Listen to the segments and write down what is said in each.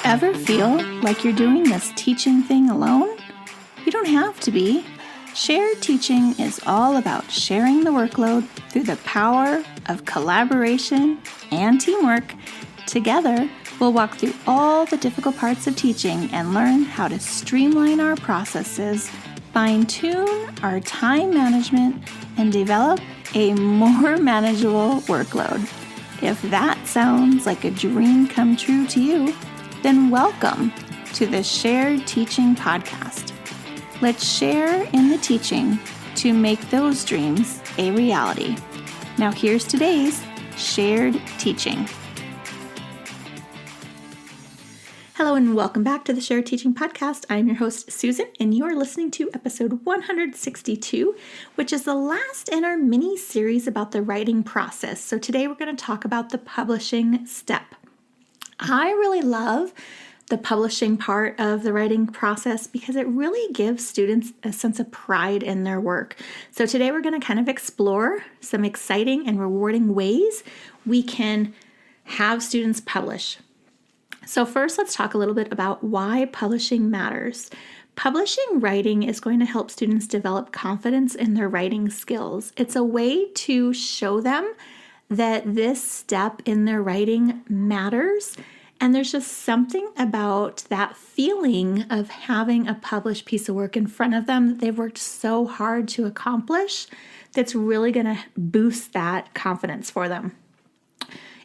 Ever feel like you're doing this teaching thing alone? You don't have to be. Shared teaching is all about sharing the workload through the power of collaboration and teamwork. Together, we'll walk through all the difficult parts of teaching and learn how to streamline our processes, fine-tune our time management, and develop a more manageable workload. If that sounds like a dream come true to you, then welcome to the Shared Teaching Podcast. Let's share in the teaching to make those dreams a reality. Now here's today's Shared Teaching. Hello and welcome back to the Shared Teaching Podcast. I'm your host, Susan, and you are listening to episode 162, which is the last in our mini series about the writing process. So today we're going to talk about the publishing step. I really love the publishing part of the writing process because it really gives students a sense of pride in their work. So today we're going to kind of explore some exciting and rewarding ways we can have students publish. So first, let's talk a little bit about why publishing matters. Publishing writing is going to help students develop confidence in their writing skills. It's a way to show them that this step in their writing matters. And there's just something about that feeling of having a published piece of work in front of them that they've worked so hard to accomplish that's really going to boost that confidence for them.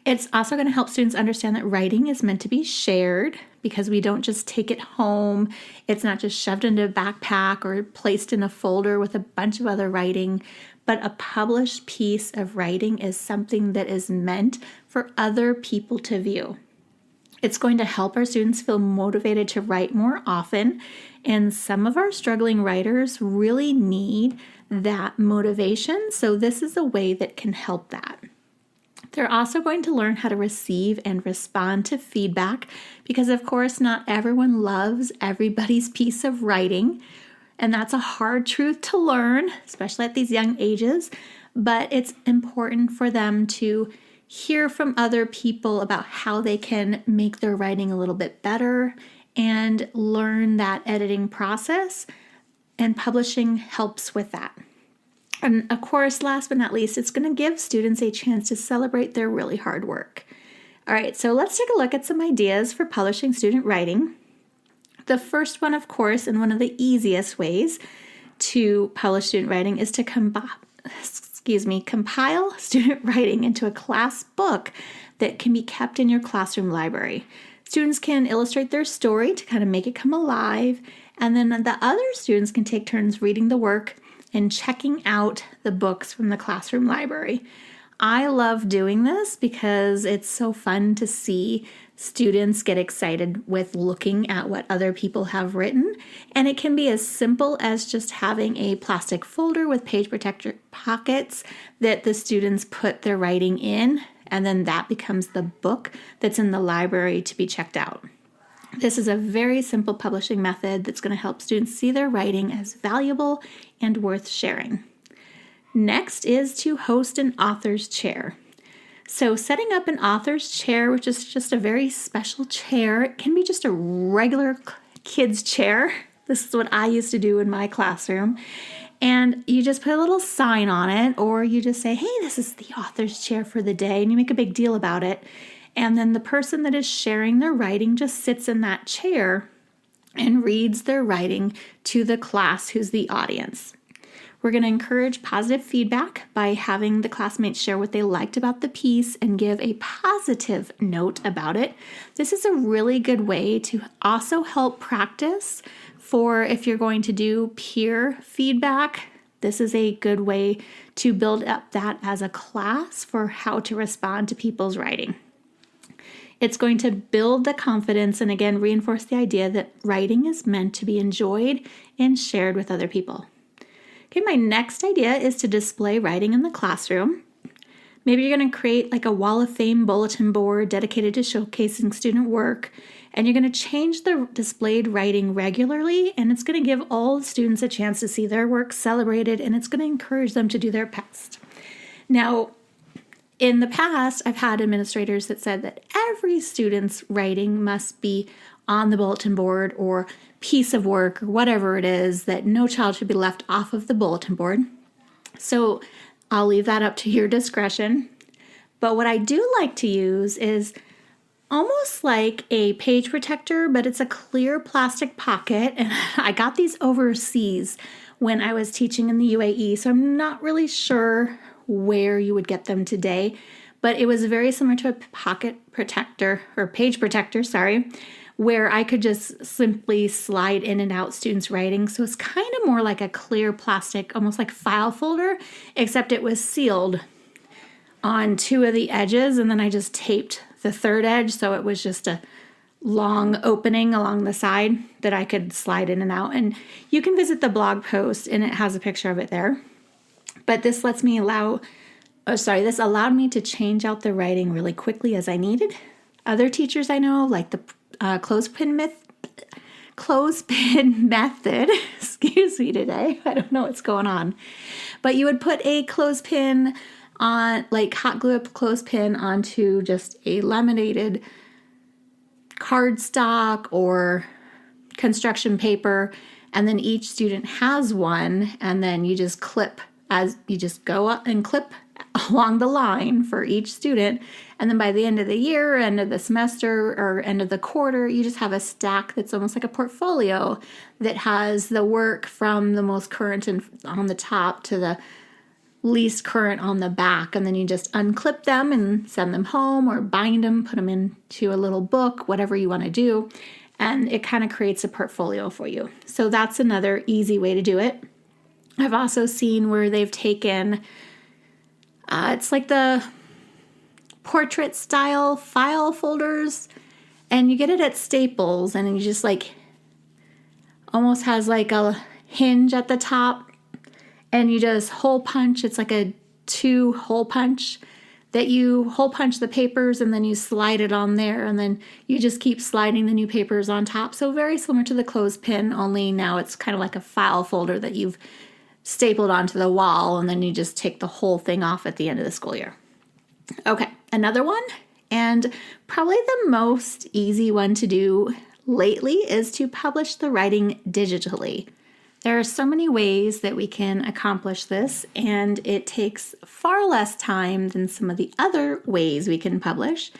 It's also going to help students understand that writing is meant to be shared because we don't just take it home. It's not just shoved into a backpack or placed in a folder with a bunch of other writing, but a published piece of writing is something that is meant for other people to view. It's going to help our students feel motivated to write more often, and some of our struggling writers really need that motivation, so this is a way that can help that. They're also going to learn how to receive and respond to feedback because, of course, not everyone loves everybody's piece of writing, and that's a hard truth to learn, especially at these young ages, but it's important for them to hear from other people about how they can make their writing a little bit better and learn that editing process, and publishing helps with that. And of course, last but not least, it's going to give students a chance to celebrate their really hard work. All right, so let's take a look at some ideas for publishing student writing. The first one, of course, and one of the easiest ways to publish student writing is to compile student writing into a class book that can be kept in your classroom library. Students can illustrate their story to kind of make it come alive, and then the other students can take turns reading the work and checking out the books from the classroom library. I love doing this because it's so fun to see students get excited with looking at what other people have written. And it can be as simple as just having a plastic folder with page protector pockets that the students put their writing in, and then that becomes the book that's in the library to be checked out. This is a very simple publishing method that's going to help students see their writing as valuable and worth sharing. Next is to host an author's chair. So setting up an author's chair, which is just a very special chair, it can be just a regular kid's chair. This is what I used to do in my classroom. And you just put a little sign on it, or you just say, hey, this is the author's chair for the day, and you make a big deal about it. And then the person that is sharing their writing just sits in that chair and reads their writing to the class who's the audience. We're going to encourage positive feedback by having the classmates share what they liked about the piece and give a positive note about it. This is a really good way to also help practice for if you're going to do peer feedback. This is a good way to build up that as a class for how to respond to people's writing. It's going to build the confidence and again reinforce the idea that writing is meant to be enjoyed and shared with other people. Okay, my next idea is to display writing in the classroom. Maybe you're going to create like a wall of fame bulletin board dedicated to showcasing student work, and you're going to change the displayed writing regularly, and it's going to give all the students a chance to see their work celebrated, and it's going to encourage them to do their best. Now, In the past, I've had administrators that said that every student's writing must be on the bulletin board or piece of work or whatever it is, that no child should be left off of the bulletin board. So I'll leave that up to your discretion. But what I do like to use is almost like a page protector, but it's a clear plastic pocket. And I got these overseas when I was teaching in the UAE, so I'm not really sure where you would get them today, but it was very similar to a pocket protector or page protector, where I could just simply slide in and out students' writing. So it's kind of more like a clear plastic, almost like file folder, except it was sealed on two of the edges, and then I just taped the third edge, so it was just a long opening along the side that I could slide in and out. And you can visit the blog post, and it has a picture of it there. But this allowed me to change out the writing really quickly as I needed. Other teachers I know, like the clothespin method, excuse me today, I don't know what's going on, but you would put a clothespin on, like hot glue up clothespin onto just a laminated cardstock or construction paper, and then each student has one, and then you just go up and clip along the line for each student, and then by the end of the year, end of the semester, or end of the quarter, you just have a stack that's almost like a portfolio that has the work from the most current and on the top to the least current on the back, and then you just unclip them and send them home or bind them, put them into a little book, whatever you want to do, and it kind of creates a portfolio for you. So that's another easy way to do it. I've also seen where they've taken, it's like the portrait style file folders, and you get it at Staples, and you just like almost has like a hinge at the top, and you just hole punch. It's like a 2-hole punch that you hole punch the papers, and then you slide it on there, and then you just keep sliding the new papers on top. So very similar to the clothespin, only now it's kind of like a file folder that you've stapled onto the wall, and then you just take the whole thing off at the end of the school year. Okay, another one, and probably the most easy one to do lately, is to publish the writing digitally. There are so many ways that we can accomplish this, and it takes far less time than some of the other ways we can publish.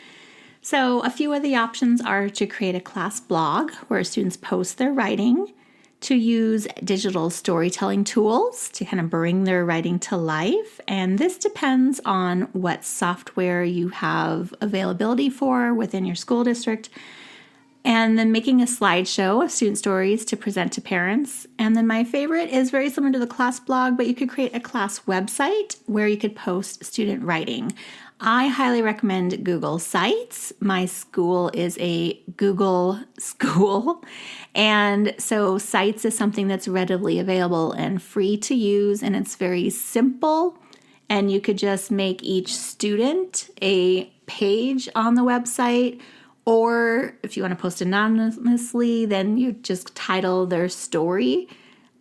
So a few of the options are to create a class blog where students post their writing, to use digital storytelling tools to kind of bring their writing to life. And this depends on what software you have availability for within your school district. And then making a slideshow of student stories to present to parents. And then my favorite is very similar to the class blog, but you could create a class website where you could post student writing. I highly recommend Google Sites. My school is a Google school, and so Sites is something that's readily available and free to use, and it's very simple, and you could just make each student a page on the website, or if you want to post anonymously, then you just title their story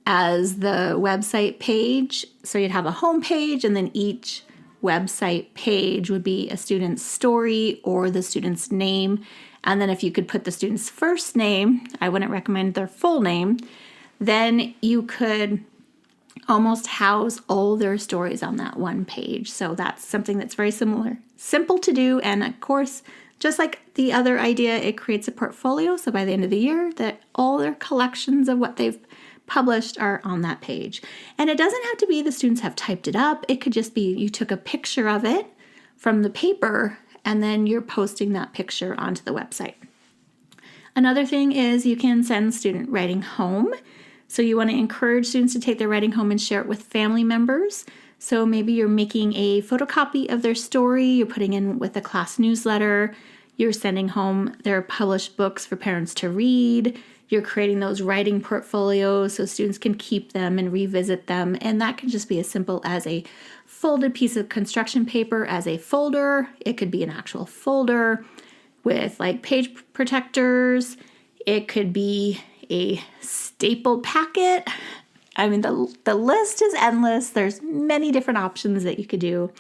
as the website page. So you'd have a home page, and then each website page would be a student's story or the student's name. And then if you could put the student's first name, I wouldn't recommend their full name, then you could almost house all their stories on that one page. So that's something that's very simple to do. And of course, just like the other idea, it creates a portfolio. So by the end of the year, that all their collections of what they've published are on that page. And it doesn't have to be the students have typed it up. It could just be you took a picture of it from the paper, and then you're posting that picture onto the website. Another thing is you can send student writing home. So you want to encourage students to take their writing home and share it with family members. So maybe you're making a photocopy of their story, you're putting in with a class newsletter, you're sending home their published books for parents to read, you're creating those writing portfolios so students can keep them and revisit them. And that can just be as simple as a folded piece of construction paper as a folder. It could be an actual folder with like page protectors. It could be a stapled packet. I mean, the list is endless. There's many different options that you could do.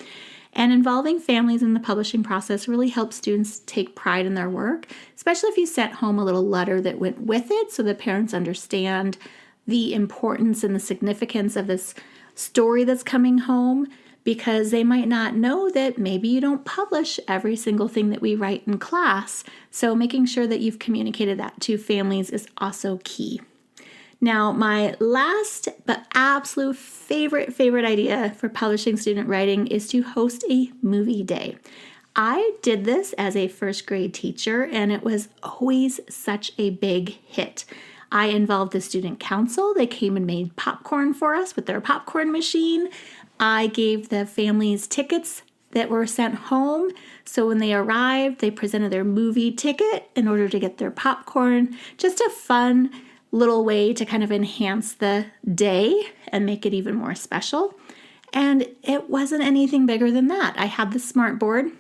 And involving families in the publishing process really helps students take pride in their work, especially if you sent home a little letter that went with it so the parents understand the importance and the significance of this story that's coming home, because they might not know that maybe you don't publish every single thing that we write in class. So making sure that you've communicated that to families is also key. Now, my last but absolute favorite idea for publishing student writing is to host a movie day. I did this as a first grade teacher, and it was always such a big hit. I involved the student council. They came and made popcorn for us with their popcorn machine. I gave the families tickets that were sent home. So when they arrived, they presented their movie ticket in order to get their popcorn. Just a fun little way to kind of enhance the day and make it even more special. And it wasn't anything bigger than that. I had the smart board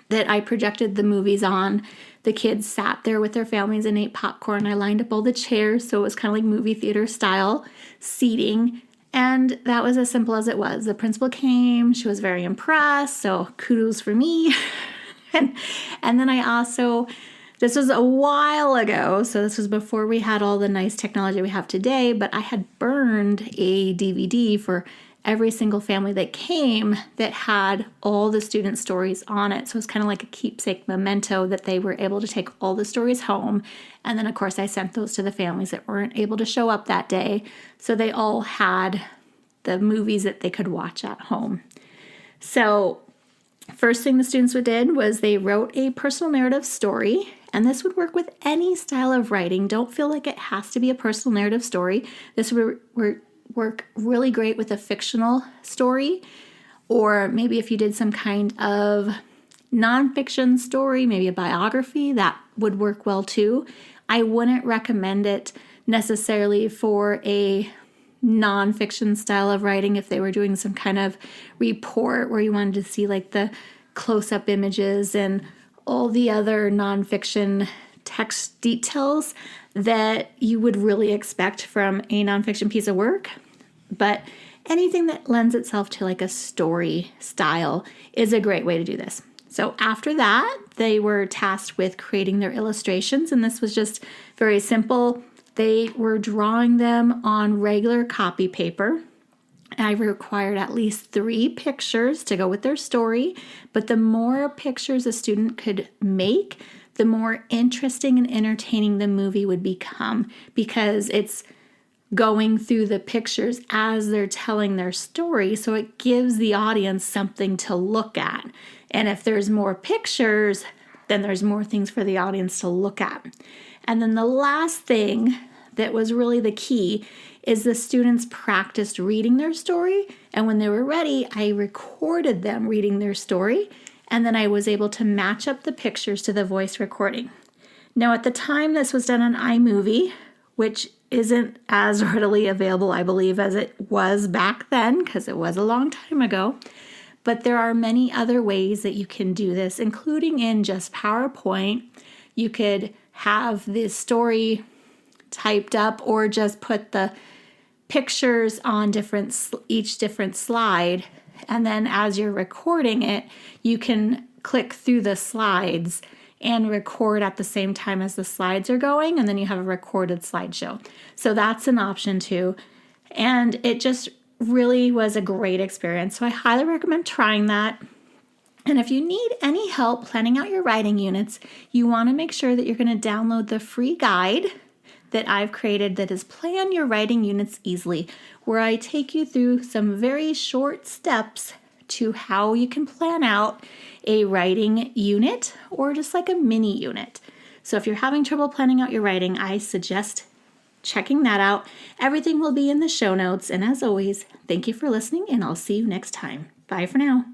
that I projected the movies on. The kids sat there with their families and ate popcorn. I lined up all the chairs, so it was kind of like movie theater style seating. And that was as simple as it was. The principal came, she was very impressed, so kudos for me. and then I also, this was a while ago, so this was before we had all the nice technology we have today, but I had burned a DVD for every single family that came that had all the student stories on it. So it's kind of like a keepsake memento that they were able to take all the stories home. And then, of course, I sent those to the families that weren't able to show up that day. So they all had the movies that they could watch at home. So first thing the students did was they wrote a personal narrative story. And this would work with any style of writing. Don't feel like it has to be a personal narrative story. This would work really great with a fictional story, or maybe if you did some kind of nonfiction story, maybe a biography, that would work well too. I wouldn't recommend it necessarily for a nonfiction style of writing if they were doing some kind of report where you wanted to see like the close-up images and all the other nonfiction text details that you would really expect from a nonfiction piece of work. But anything that lends itself to like a story style is a great way to do this. So after that, they were tasked with creating their illustrations, and this was just very simple. They were drawing them on regular copy paper. I required at least 3 pictures to go with their story, but the more pictures a student could make, the more interesting and entertaining the movie would become, because it's going through the pictures as they're telling their story, so it gives the audience something to look at. And if there's more pictures, then there's more things for the audience to look at. And then the last thing that was really the key is the students practiced reading their story, and when they were ready, I recorded them reading their story, and then I was able to match up the pictures to the voice recording. Now, at the time, this was done on iMovie, which isn't as readily available, I believe, as it was back then, because it was a long time ago. But there are many other ways that you can do this, including in just PowerPoint. You could have the story typed up or just put the pictures on each different slide, and then as you're recording it, you can click through the slides and record at the same time as the slides are going, and then you have a recorded slideshow. So that's an option too, and it just really was a great experience. So I highly recommend trying that. And if you need any help planning out your writing units, you want to make sure that you're going to download the free guide that I've created that is Plan Your Writing Units Easily, where I take you through some very short steps to how you can plan out a writing unit or just like a mini unit. So if you're having trouble planning out your writing, I suggest checking that out. Everything will be in the show notes. And as always, thank you for listening, and I'll see you next time. Bye for now.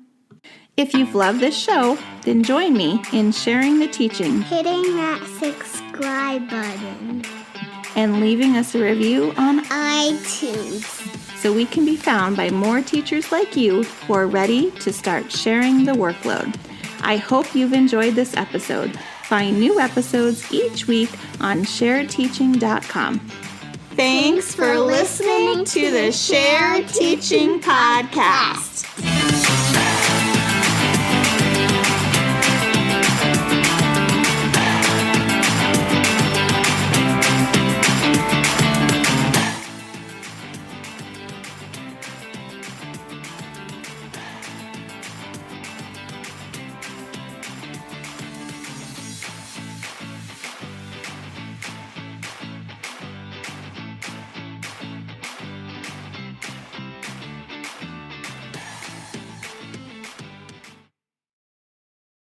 If you've loved this show, then join me in sharing the teaching, hitting that subscribe button, and leaving us a review on iTunes, so we can be found by more teachers like you who are ready to start sharing the workload. I hope you've enjoyed this episode. Find new episodes each week on sharedteaching.com. Thanks for listening to the Shared Teaching Podcast.